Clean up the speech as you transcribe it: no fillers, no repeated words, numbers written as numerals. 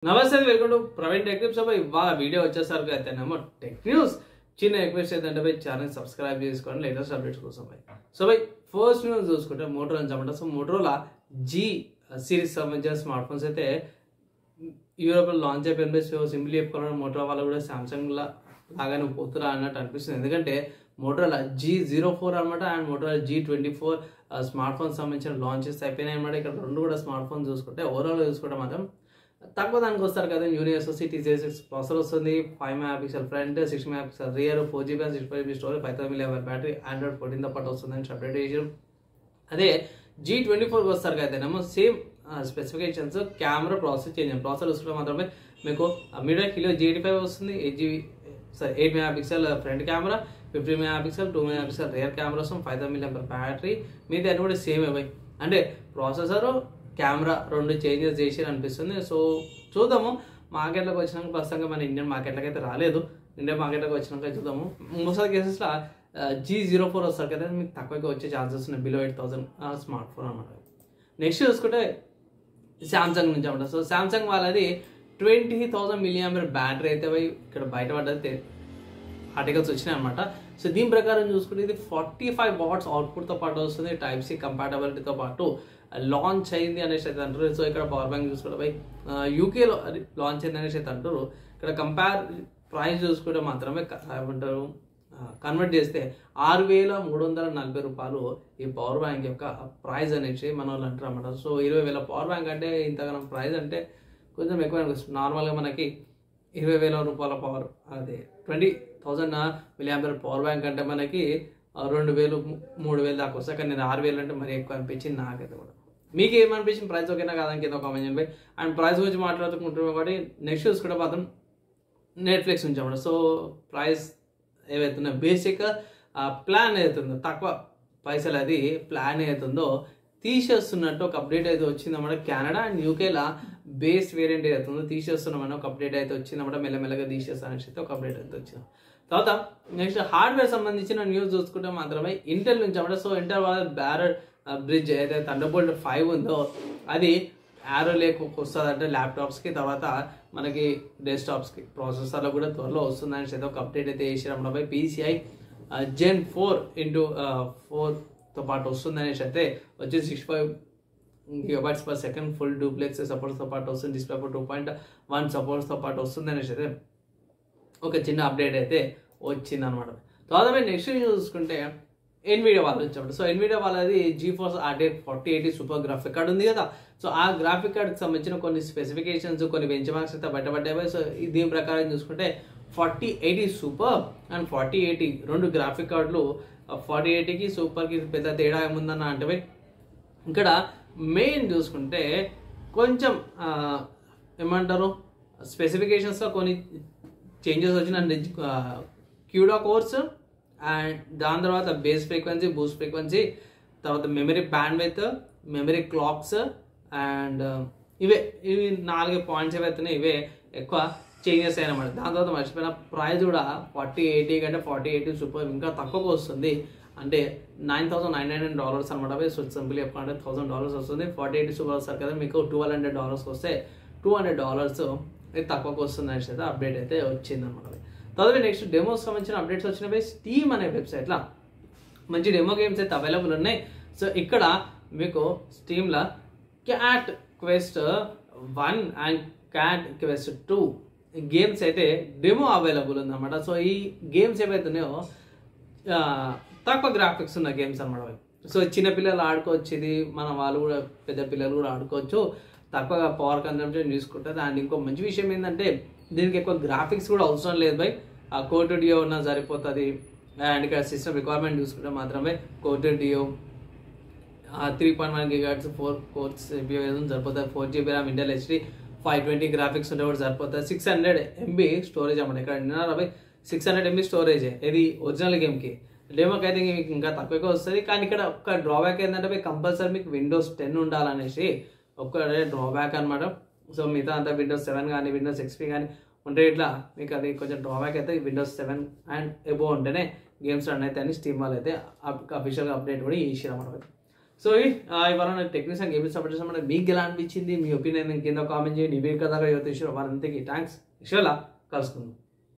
నమస్తే welcome to Praveen tech tips. ఇవాళ video వచ్చేసరికి అయితేనేమో టెక్ న్యూస్ చిన్న రిక్వెస్ట్ ఏంటంటే పోయి ఛానల్ సబ్స్క్రైబ్ చేసుకోండి లేటెస్ట్ అప్డేట్స్ కోసం. ఫస్ట్ న్యూస్ చూసుకుంటే మోటరోలా అనమాట. సో మోటరోలా జీ సిరీస్ సంబంధించిన స్మార్ట్ ఫోన్స్ అయితే యూరోప్లో లాంచ్ అయిపోయింది. సో సింపుల్ చెప్పుకోవాలని మోటరోలా వాళ్ళు కూడా సామ్సంగ్ లాగానే పోతురా అన్నట్టు అనిపిస్తుంది. ఎందుకంటే మోటరోలా G04 అనమాట and Motorola G24 smart phones సంబంధించిన లాంచెస్ అయిపోయినాయి అనమాట. ఇక్కడ రెండు కూడా స్మార్ట్ ఫోన్స్ చూసుకుంటే ఓవరాల్ చూసుకుంటే మాత్రం తక్కువ దానికి వస్తారు కదా. యూనివర్సిటీ T6 ప్రాసెసర్ వస్తుంది, 5 megapixel front, 6 megapixel rear, 4GB and 65GB storage, 5000 mAh battery, Android 14తో పాటు వస్తుందని అప్డేట్ చేసారు. అదే G24 వస్తారు కదనేమో same specifications, camera process change processor వస్తుంటే మాత్రమే మీకు మీడియా కిలో G85 వస్తుంది, 8 megapixel front camera, 50 megapixel 2 megapixel rear camera వస్తుంది, 5000 mAh బ్యాటరీ. మీది అన్ని కూడా సేమ్ అవ్వాయి. అంటే ప్రాసెసర్ కెమెరా రెండు చేంజెస్ చేసి అనిపిస్తుంది. సో చూద్దాము మార్కెట్లోకి వచ్చినాక. ప్రస్తుతంగా మన ఇండియన్ మార్కెట్లోకి అయితే రాలేదు. ఇండియన్ మార్కెట్లోకి వచ్చినాక చూద్దాము. మోస్ట్ కేసెస్లో G04 వస్తారు కదా, మీకు తక్కువగా వచ్చే ఛాన్సెస్ ఉన్నాయి. బిలో 8000 స్మార్ట్ ఫోన్ అనమాట. నెక్స్ట్ చూసుకుంటే శాంసంగ్ నుంచి అనమాట. సో శాంసంగ్ వాళ్ళది 20,000 mAh బ్యాటరీ అయితే ఇక్కడ బయటపడ్డది ఆర్టికల్స్ వచ్చినాయి అనమాట. సో దీని ప్రకారం చూసుకుంటే ఇది 45 వాట్స్ అవుట్పుట్తో పాటు వస్తుంది, Type-C కంపాటబిలిటీతో పాటు లాంచ్ అయింది అనేసి అయితే అంటారు. సో ఇక్కడ పవర్ బ్యాంక్ చూసుకుంటే యూకేలో లాంచ్ అయింది అనేసి అయితే అంటారు. ఇక్కడ ప్రైస్ చూసుకుంటే మాత్రమే ఏమంటారు కన్వర్ట్ చేస్తే 6,340 రూపాయలు ఈ పవర్ బ్యాంక్ యొక్క ప్రైస్ అనేసి మన వాళ్ళు అంటారు అన్నమాట. సో 20,000 పవర్ బ్యాంక్ అంటే ఇంతగానో ప్రైస్ అంటే కొంచెం ఎక్కువ అనిపిస్తుంది. నార్మల్గా మనకి 20,000 రూపాయల పవర్ అదే 20,000 mAh పవర్ బ్యాంక్ అంటే మనకి 2,000 3,000 దాకా వస్తాయి. కానీ నేను 6,000 అంటే మరీ ఎక్కువ అనిపించింది నాకైతే కూడా. మీకు ఏమనిపించింది? ప్రైస్ ఓకేనా కాదని కింద కామెంట్ చేయండి. అండ్ ప్రైస్ గురించి మాట్లాడుకుంటున్నాం కాబట్టి నెక్స్ట్ చూసుకుంటే మాత్రం నెట్ఫ్లిక్స్ నుంచి అన్నమాట. సో ప్రైస్ ఏవైతుందో బేసిక్ ప్లాన్ ఏదైతుందో తక్కువ పైసలు అది ప్లాన్ ఏదైతుందో తీసేస్తున్నట్టు ఒక అప్డేట్ అయితే వచ్చిందన్నమాట. కెనడా అండ్ యూకేలో బేస్ వేరియంట్ ఏదైతుందో తీసేస్తున్నామని ఒక అప్డేట్ అయితే వచ్చిందన్నమాట. మెల్లమెల్లగా తీసేస్తానని అయితే ఒక అప్డేట్ అయితే వచ్చింది. తర్వాత నెక్స్ట్ హార్డ్వేర్ సంబంధించిన న్యూస్ చూసుకుంటే మాత్రమే ఇంటెల్ నుంచి అన్నమాట. సో ఇంటెల్ వాళ్ళ బ్యారర్ బ్రిడ్జ్ ఏదైతే థండర్బోల్ట్ 5 ఉందో అది యారో లేక్ వస్తుందంటే ల్యాప్టాప్స్కి, తర్వాత మనకి డెస్క్టాప్స్కి, ప్రాసెసర్లో కూడా త్వరలో వస్తుందని అయితే ఒక అప్డేట్ అయితే చేసినప్పుడు PCI Gen 4x4తో పాటు వస్తుందనేసి అయితే వచ్చి 65 GB/s ఫుల్ డూప్లెక్స్ సపోర్ట్స్తో పాటు వస్తుంది. డిస్ప్లే 2.1 సపోర్ట్స్తో పాటు వస్తుందనేసి అయితే ఒక చిన్న అప్డేట్ అయితే వచ్చిందనమాట. తర్వాత నెక్స్ట్ చూసుకుంటే ఎన్విడియా వాళ్ళు వచ్చాడు. సో ఎన్విడియా వాళ్ళది GeForce RTX 4080 super graphic card ఉంది కదా. సో ఆ గ్రాఫిక్ కార్డ్కి సంబంధించిన కొన్ని స్పెసిఫికేషన్స్, కొన్ని బెంచ్ మార్క్స్ అయితే బయటపడ్డాయి. సో దీని ప్రకారం చూసుకుంటే 4080 సూపర్ అండ్ 4080 రెండు గ్రాఫిక్ కార్డులు 4080కి సూపర్కి పెద్ద తేడా ఏముందన్న అంటే ఇక్కడ మెయిన్ చూసుకుంటే కొంచెం ఏమంటారు స్పెసిఫికేషన్స్లో కొన్ని చేంజెస్ వచ్చిన క్యూడా కోర్స్ అండ్ దాని తర్వాత బేస్ ఫ్రీక్వెన్సీ, బూస్ట్ ఫ్రీక్వెన్సీ, తర్వాత memory bandwidth, memory clocks and ఇవి 4 పాయింట్స్ ఏవైతున్నాయి ఇవే ఎక్కువ చేంజెస్ అయినమాట. దాని తర్వాత మర్చిపోయిన ప్రైస్ కూడా 4080 కంటే 4080 సూపర్ ఇంకా తక్కువగా వస్తుంది. అంటే $9,999 అనమాట. సో సింపుల్ చెప్పుకుంటే $1,000 వస్తుంది. 4080 సూపర్ వస్తారు కదా, మీకు $200 వస్తే $200 ఇది తక్కువకు వస్తుంది అనేసి అయితే అప్డేట్ అయితే వచ్చింది అనమాట. తర్వాత నెక్స్ట్ డెమోస్ సంబంధించిన అప్డేట్స్ వచ్చినవి స్టీమ్ అనే వెబ్సైట్లో మంచి డెమో గేమ్స్ అయితే అవైలబుల్ ఉన్నాయి. సో ఇక్కడ మీకు స్టీమ్లో Cat Quest 1 and Cat Quest 2 games అయితే డెమో అవైలబుల్ ఉందన్నమాట. సో ఈ గేమ్స్ ఏవైతే ఉన్నాయో తక్కువ గ్రాఫిక్స్ ఉన్న గేమ్స్ అనమాట. సో చిన్నపిల్లలు ఆడుకోవచ్చు, ఇది మన వాళ్ళు కూడా పెద్ద పిల్లలు కూడా ఆడుకోవచ్చు. తక్కువగా పవర్ కన్సంప్షన్ చూసుకుంటుంది. అండ్ ఇంకో మంచి విషయం ఏంటంటే దీనికి ఎక్కువ గ్రాఫిక్స్ కూడా అవసరం లేదు బై. కోర్ డియో ఉన్నా సరిపోతుంది. అండ్ ఇక్కడ సిస్టమ్ రిక్వైర్మెంట్ చూసుకుంటే మాత్రమే కోర్ డియో 3.1 GHz 4 కోర్స్ CPU సరిపోతుంది. 4GB RAM, Intel HD 520 graphics ఉంటే కూడా సరిపోతుంది. 600 MB స్టోరేజ్ అన్నమాట. ఇక్కడ 600 MB స్టోరేజ్ ఇది ఒరిజినల్ గేమ్కి. డెమోకి అయితే మీకు ఇంకా తక్కువగా వస్తుంది. కానీ ఇక్కడ ఒక డ్రాబ్యాక్ ఏంటంటే కంపల్సరీ మీకు Windows 10 ఉండాలనేసి ఒక్కడే డ్రాబ్యాక్ అనమాట. సో మిగతా అంతా Windows 7 కానీ Windows XP కానీ ఉంటే ఇట్లా మీకు అది కొంచెం డ్రాబ్యాక్ అయితే. Windows 7 అండ్ ఎబో ఉంటేనే గేమ్స్ రన్ అయితే అని స్టీమ్ వాళ్ళు అయితే అఫీషియల్గా అప్డేట్ కూడా చేసారు అన్నమాట. సో ఇవాళ టెక్నిక్స్ అండ్ గేమ్స్ సపోర్ట్ చేసామంటే మీకు ఎలా అనిపించింది, మీ ఒపీనియన్ కింద కామెంట్ చేయండి. ఇవే కదా యువత వారంతకి థ్యాంక్స్. ఇషోలా కలుసుకుందాం.